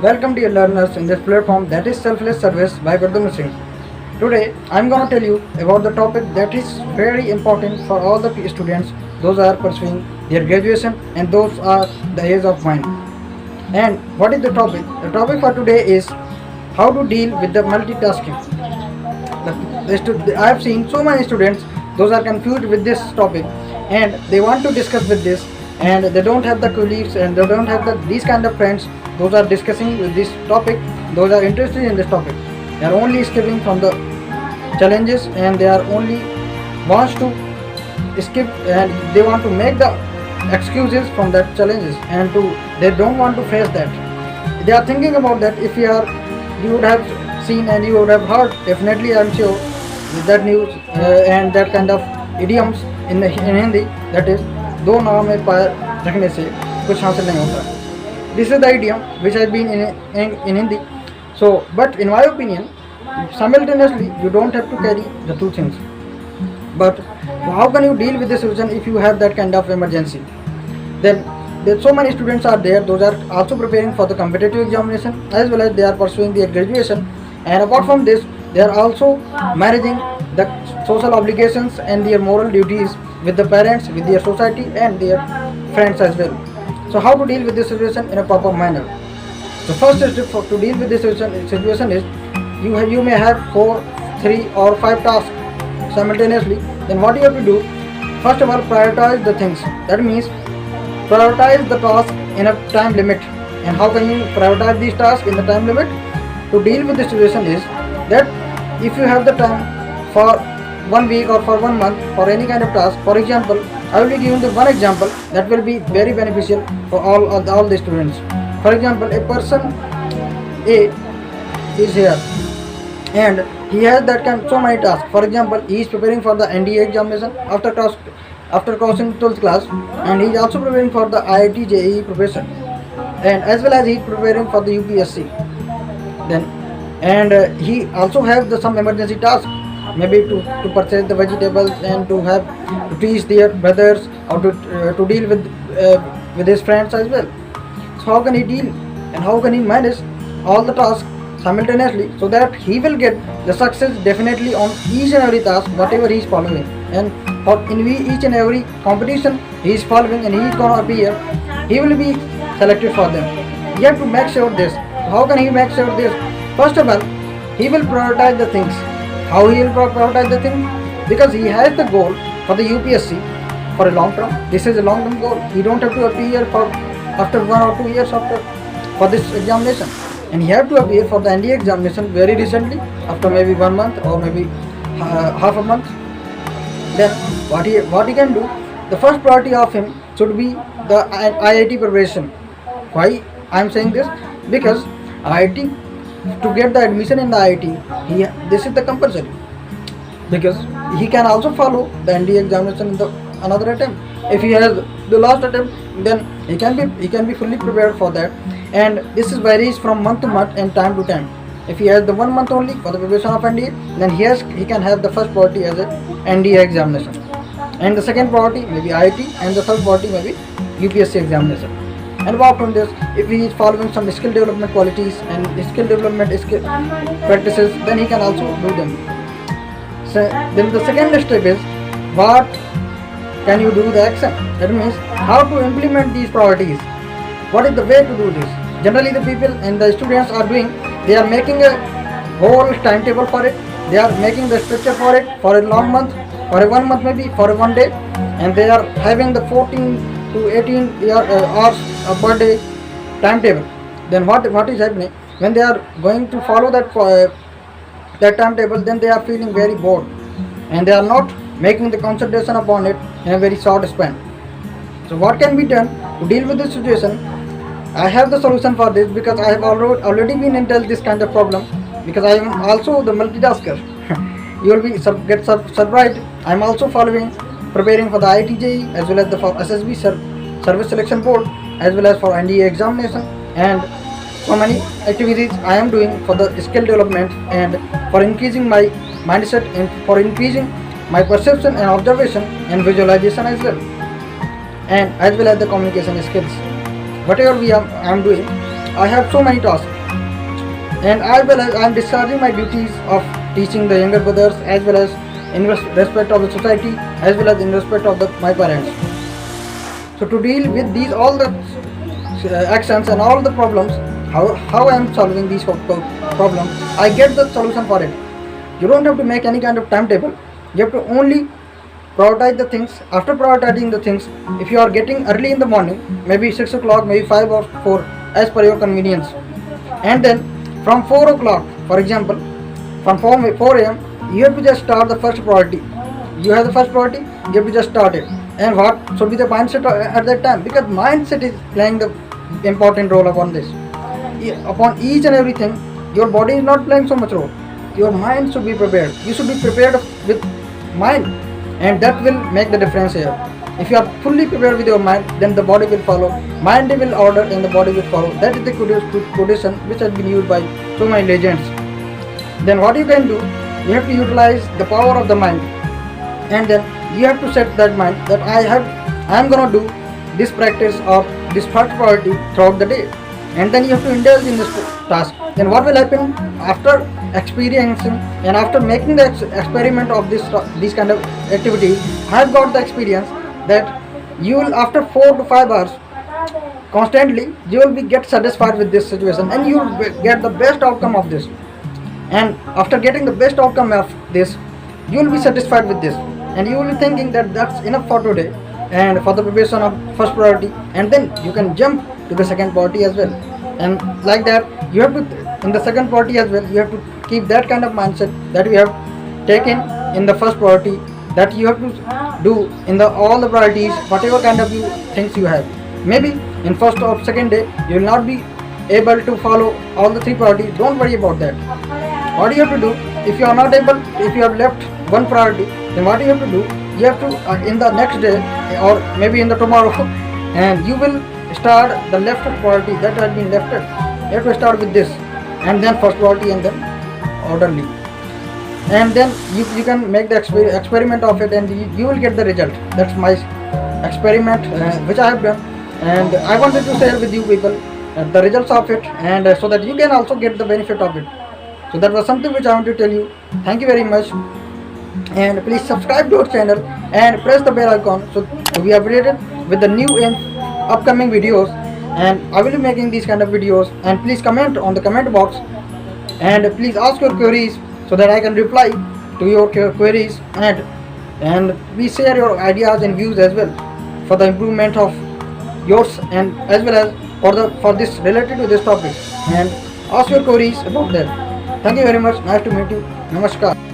Welcome to your learners in this platform that is selfless service by Gurdam Singh. Today I am going to tell you about the topic that is very important for all the students, those are pursuing their graduation and those are the age of mind. And what is the topic? The topic for today is how to deal with the multitasking. I have seen so many students, those are confused with this topic and they want to discuss with this and they don't have the colleagues and they don't have these kind of friends, those are discussing with this topic, those are interested in this topic. They are only escaping from the challenges and they are only wants to escape and they want to make the excuses from that challenges and they don't want to face that. They are thinking about that. If you would have seen and you would have heard, definitely I am sure that news and that kind of idioms in Hindi, that is दो नाव में पैर रखने से कुछ हासिल नहीं होता. This is the idiom which has been in Hindi. So, but in my opinion, simultaneously you don't have to carry the two things. But how can you deal with the situation if you have that kind of emergency? Then there so many students are there, those are also preparing for the competitive examination as well as they are pursuing their graduation, and apart from this they are also managing the social obligations and their moral duties with the parents, with their society and their friends as well. So how to deal with this situation in a proper manner? The first step to deal with this situation is you may have 4, 3 or 5 tasks simultaneously. Then what you have to do, first of all, prioritize the things. That means prioritize the task in a time limit. And how can you prioritize these tasks in the time limit? To deal with the situation is that if you have the time for 1 week or for 1 month for any kind of task, for example, I will be giving the one example that will be very beneficial for all the students. For example, a person A is here and he has that kind so many tasks. For example, he is preparing for the NDA examination after crossing 12th class, and he is also preparing for the IIT JEE profession, and as well as he is preparing for the UPSC. Then he also have some emergency tasks, maybe to purchase the vegetables and to teach their brothers or to deal with his friends as well. So how can he deal and how can he manage all the tasks simultaneously so that he will get the success definitely on each and every task whatever he is following, and in each and every competition he is following and he is going to appear, he will be selected for them. You have to make sure this. How can he make sure this? First of all, he will prioritize the things. How he will prioritize the things? Because he has the goal for the UPSC for a long term. This is a long term goal. He don't have to appear for after 1 or 2 years for this examination, and he have to appear for the NDA examination very recently after maybe 1 month or maybe half a month. Then what he can do, the first priority of him should be the IIT preparation. Why I am saying this? Because IIT, to get the admission in the IIT, this is the compulsory, because he can also follow the NDA examination in the another attempt. If he has the last attempt, then he can be fully prepared for that, and this is varies from month to month and time to time. If he has the 1 month only for the preparation of NDA, then he can have the first priority as a NDA examination, and the second priority maybe IIT, and the third priority maybe UPSC examination. And apart from this, if he is following some skill development qualities and skill development practices, then he can also do them. So then the second step is what can you do the action? That means how to implement these priorities. What is the way to do this? Generally the people and the students are doing, they are making a whole timetable for it, they are making the structure for it for a long month, for a 1 month maybe, for a 1 day, and they are having the 14 to 18 hours per day timetable. Then what is happening when they are going to follow that timetable? Then they are feeling very bored and they are not making the concentration upon it in a very short span. So what can be done to deal with this situation? I have the solution for this, because I have already been into this kind of problem, because I am also the multitasker. You will get surprised. I am also preparing for the IIT as well as for SSB Service Selection Board, as well as for NDA examination, and so many activities I am doing for the skill development and for increasing my mindset and for increasing my perception and observation and visualization as well, and as well as the communication skills. Whatever I am doing, I have so many tasks, and as well as I am discharging my duties of teaching the younger brothers, as well as in respect of the society, as well as in respect of my parents. So to deal with these all the actions and all the problems, how I am solving these problems, I get the solution for it. You don't have to make any kind of timetable. You have to only prioritize the things. After prioritizing the things, if you are getting early in the morning, maybe 6 o'clock, maybe 5 or 4, as per your convenience, and then from 4 o'clock, for example, from 4 a.m., you have to just start the first priority. You have the first priority, you have to just start it. And what should be the mindset at that time? Because mindset is playing the important role upon this. Upon each and everything, your body is not playing so much role. Your mind should be prepared. You should be prepared with mind, and that will make the difference here. If you are fully prepared with your mind, then the body will follow. Mind will order and the body will follow. That is the quotation which has been used by so many legends. Then what you can do, you have to utilize the power of the mind, and then you have to set that mind that I am gonna do this practice of this first priority throughout the day, and then you have to indulge in this task. Then what will happen after experiencing and after making the experiment of this kind of activity? I have got the experience that you will, after 4 to 5 hours constantly, you will get satisfied with this situation, and you will get the best outcome of this. And after getting the best outcome of this, you will be satisfied with this, and you will be thinking that that's enough for today and for the preparation of first priority, and then you can jump to the second priority as well. And like that, you have to, in the second priority as well, you have to keep that kind of mindset that you have taken in the first priority, that you have to do in the all the priorities, whatever kind of things you have. Maybe in first or second day you will not be able to follow all the 3 priorities. Don't worry about that. What you have to do, if you are not able, if you have left one priority, then what you have to do, you have to in the next day or maybe in the tomorrow, and you will start the left priority that has been left. You have to start with this, and then first priority, and then orderly, and then you can make the experiment of it, and you will get the result. That's my experiment which I have done, and I wanted to share with you people the results of it, and so that you can also get the benefit of it. So that was something which I want to tell you. Thank you very much, and please subscribe to our channel and press the bell icon so to be updated with the new and upcoming videos. And I will be making these kind of videos, and please comment on the comment box, and please ask your queries so that I can reply to your queries, and please share your ideas and views as well for the improvement of yours, and as well as for this related to this topic, and ask your queries about that. Thank you very much. Nice to meet you. Namaskar.